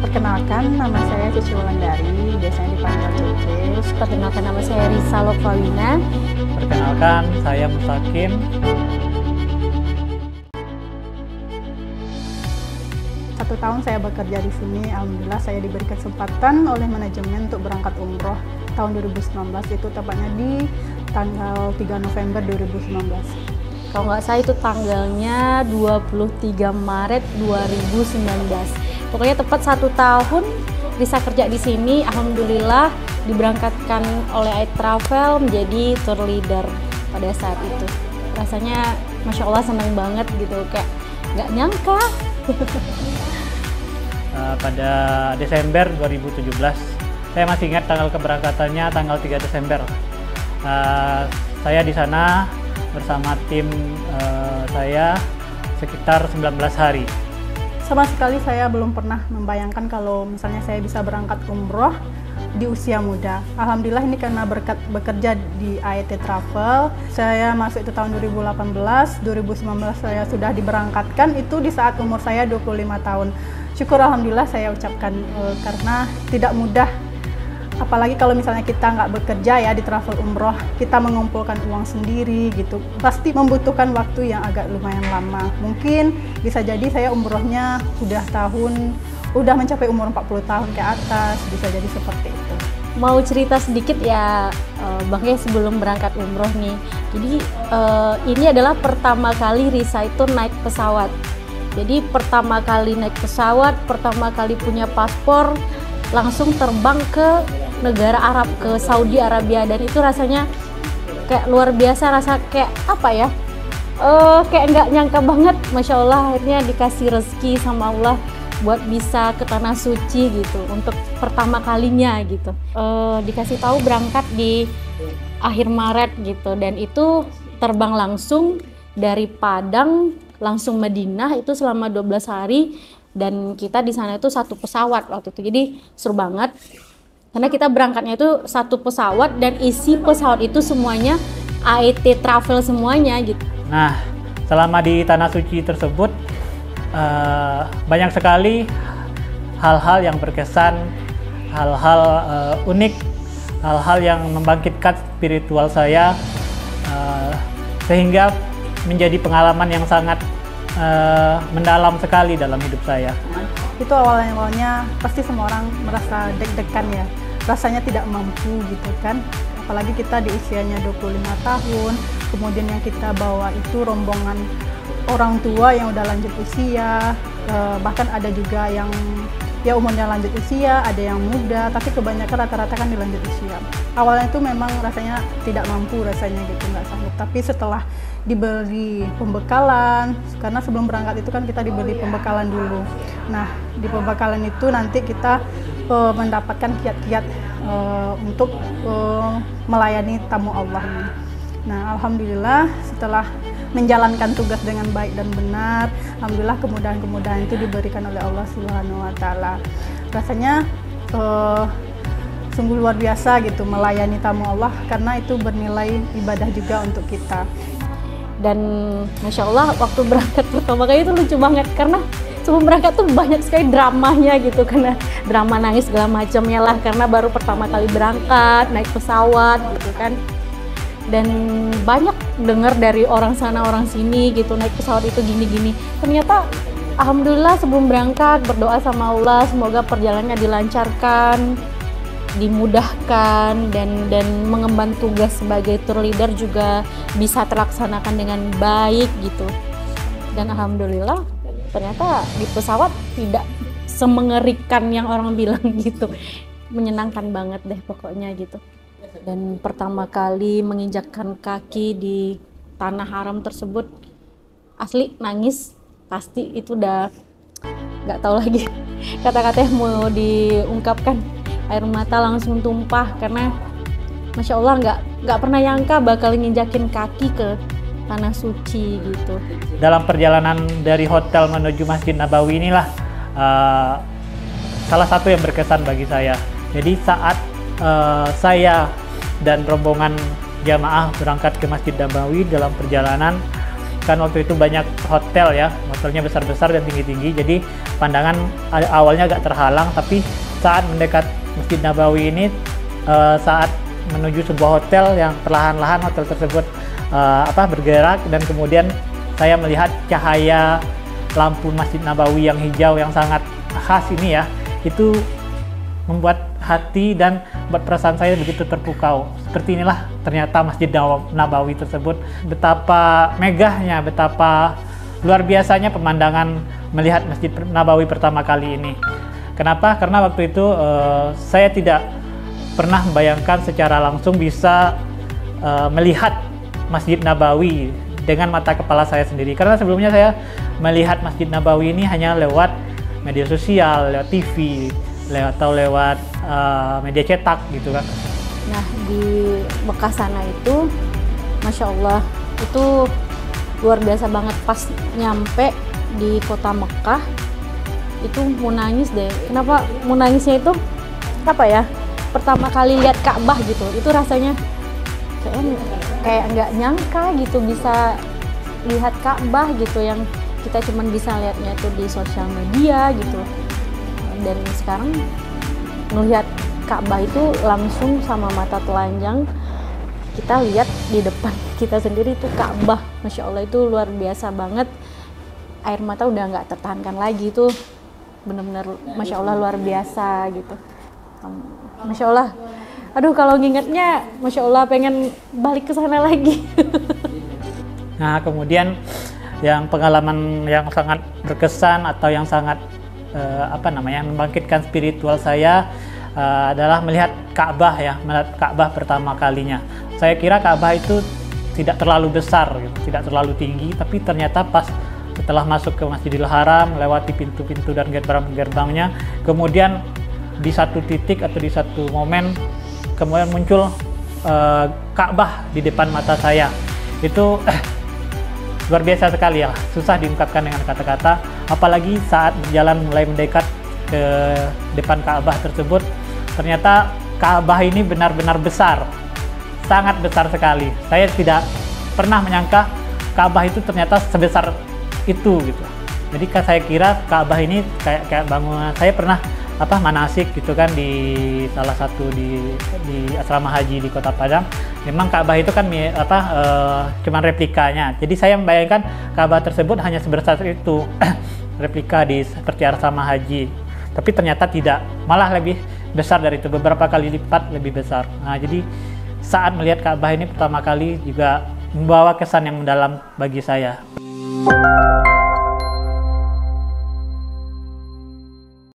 Perkenalkan, nama saya Cici Wulandari, biasanya dipanggil Cece. Perkenalkan, nama saya Risa Lokawina. Perkenalkan, saya Mustakim. Satu tahun saya bekerja di sini, alhamdulillah saya diberi kesempatan oleh manajemen untuk berangkat umroh tahun 2019, itu tepatnya di tanggal 3 November 2019. Kalau nggak salah itu tanggalnya 23 Maret 2019. Pokoknya tepat 1 tahun Risa kerja di sini. Alhamdulillah diberangkatkan oleh iTravel menjadi tour leader pada saat itu. Rasanya Masya Allah senang banget gitu, kayak nggak nyangka. Pada Desember 2017, saya masih ingat tanggal keberangkatannya tanggal 3 Desember. Saya di sana bersama tim saya sekitar 19 hari. Sama sekali saya belum pernah membayangkan kalau misalnya saya bisa berangkat umroh di usia muda. Alhamdulillah ini karena berkat bekerja di AET Travel. Saya masuk itu tahun 2018, 2019 saya sudah diberangkatkan itu di saat umur saya 25 tahun. Syukur alhamdulillah saya ucapkan karena tidak mudah. Apalagi kalau misalnya kita nggak bekerja ya di travel umroh, kita mengumpulkan uang sendiri gitu, pasti membutuhkan waktu yang agak lumayan lama. Mungkin bisa jadi saya umrohnya udah mencapai umur 40 tahun ke atas, bisa jadi seperti itu. Mau cerita sedikit ya Bang ya sebelum berangkat umroh nih. Jadi ini adalah pertama kali Risa itu naik pesawat. Jadi pertama kali naik pesawat, pertama kali punya paspor, langsung terbang ke negara Arab, ke Saudi Arabia, dan itu rasanya kayak luar biasa, rasa kayak apa ya, kayak nggak nyangka banget. Masya Allah akhirnya dikasih rezeki sama Allah buat bisa ke Tanah Suci gitu untuk pertama kalinya gitu. Dikasih tahu berangkat di akhir Maret gitu, dan itu terbang langsung dari Padang langsung Madinah itu selama 12 hari, dan kita di sana itu satu pesawat waktu itu. Jadi seru banget karena kita berangkatnya itu satu pesawat dan isi pesawat itu semuanya AET Travel semuanya gitu. Nah, selama di Tanah Suci tersebut banyak sekali hal-hal yang berkesan, hal-hal unik, hal-hal yang membangkitkan spiritual saya, sehingga menjadi pengalaman yang sangat mendalam sekali dalam hidup saya. Itu awalnya pasti semua orang merasa deg-degan ya, rasanya tidak mampu gitu kan, apalagi kita di usianya 25 tahun, kemudian yang kita bawa itu rombongan orang tua yang udah lanjut usia, bahkan ada juga yang ya umurnya lanjut usia, ada yang muda, tapi kebanyakan rata-rata kan di lanjut usia. Awalnya itu memang rasanya tidak mampu rasanya gitu, nggak sanggup, tapi setelah diberi pembekalan, karena sebelum berangkat itu kan kita diberi pembekalan dulu. Nah, di pembekalan itu nanti kita mendapatkan kiat-kiat untuk melayani tamu Allah ini. Nah, alhamdulillah setelah menjalankan tugas dengan baik dan benar, alhamdulillah kemudahan-kemudahan itu diberikan oleh Allah Subhanahu wa Ta'ala. Rasanya sungguh luar biasa gitu melayani tamu Allah, karena itu bernilai ibadah juga untuk kita. Dan Masya Allah waktu berangkat pertama kali itu lucu banget, karena sebelum berangkat tuh banyak sekali dramanya gitu, karena drama nangis segala macamnya lah, karena baru pertama kali berangkat naik pesawat gitu kan. Dan banyak dengar dari orang sana orang sini gitu, naik pesawat itu gini-gini. Ternyata alhamdulillah sebelum berangkat berdoa sama Allah semoga perjalanannya dilancarkan, dimudahkan, dan mengemban tugas sebagai tour leader juga bisa terlaksanakan dengan baik gitu. Dan alhamdulillah ternyata di pesawat tidak semengerikan yang orang bilang gitu, menyenangkan banget deh pokoknya gitu. Dan pertama kali menginjakkan kaki di tanah haram tersebut asli nangis, pasti itu udah nggak tahu lagi kata-kata yang mau diungkapkan. Air mata langsung tumpah karena Masya Allah nggak pernah nyangka bakal nginjakin kaki ke Tanah Suci gitu. Dalam perjalanan dari hotel menuju Masjid Nabawi inilah salah satu yang berkesan bagi saya. Jadi saat saya dan rombongan jamaah berangkat ke Masjid Nabawi dalam perjalanan, kan waktu itu banyak hotel ya, hotelnya besar-besar dan tinggi-tinggi, jadi pandangan awalnya agak terhalang, tapi saat mendekat Masjid Nabawi ini, saat menuju sebuah hotel yang perlahan-lahan hotel tersebut bergerak, dan kemudian saya melihat cahaya lampu Masjid Nabawi yang hijau yang sangat khas ini ya, itu membuat hati dan buat perasaan saya begitu terpukau. Seperti inilah ternyata Masjid Nabawi tersebut, betapa megahnya, betapa luar biasanya pemandangan melihat Masjid Nabawi pertama kali ini. Kenapa? Karena waktu itu saya tidak pernah membayangkan secara langsung bisa melihat Masjid Nabawi dengan mata kepala saya sendiri. Karena sebelumnya saya melihat Masjid Nabawi ini hanya lewat media sosial, lewat TV, atau lewat media cetak gitu kan. Nah, di Mekah sana itu Masya Allah, itu luar biasa banget. Pas nyampe di kota Mekah itu mau nangis deh. Kenapa mau nangisnya itu apa ya, pertama kali lihat Ka'bah gitu, itu rasanya kayak nggak nyangka gitu bisa lihat Ka'bah gitu, yang kita cuman bisa lihatnya itu di sosial media gitu. Dan sekarang melihat Ka'bah itu langsung sama mata telanjang, kita lihat di depan kita sendiri itu Ka'bah. Masya Allah, itu luar biasa banget. Air mata udah nggak tertahankan lagi, itu bener-bener Masya Allah luar biasa gitu. Masya Allah, aduh kalau ngingetnya Masya Allah pengen balik ke sana lagi. Nah, kemudian yang pengalaman yang sangat berkesan atau yang sangat membangkitkan spiritual saya adalah melihat Ka'bah ya, melihat Ka'bah pertama kalinya. Saya kira Ka'bah itu tidak terlalu besar, gitu, tidak terlalu tinggi, tapi ternyata pas setelah masuk ke Masjidil Haram, melewati pintu-pintu dan gerbang-gerbangnya, kemudian di satu titik atau di satu momen kemudian muncul Ka'bah di depan mata saya. Itu luar biasa sekali ya, susah diungkapkan dengan kata-kata, apalagi saat berjalan mulai mendekat ke depan Ka'bah tersebut. Ternyata Ka'bah ini benar-benar besar, sangat besar sekali. Saya tidak pernah menyangka Ka'bah itu ternyata sebesar itu gitu. Jadi saya kira Ka'bah ini kayak bangunan. Saya pernah manasik gitu kan di salah satu di asrama haji di Kota Padang. Memang Ka'bah itu kan cuman replikanya. Jadi saya membayangkan Ka'bah tersebut hanya sebesar itu, replika seperti asrama haji. Tapi ternyata tidak, malah lebih besar dari itu, beberapa kali lipat lebih besar. Nah, jadi saat melihat Ka'bah ini pertama kali juga membawa kesan yang mendalam bagi saya.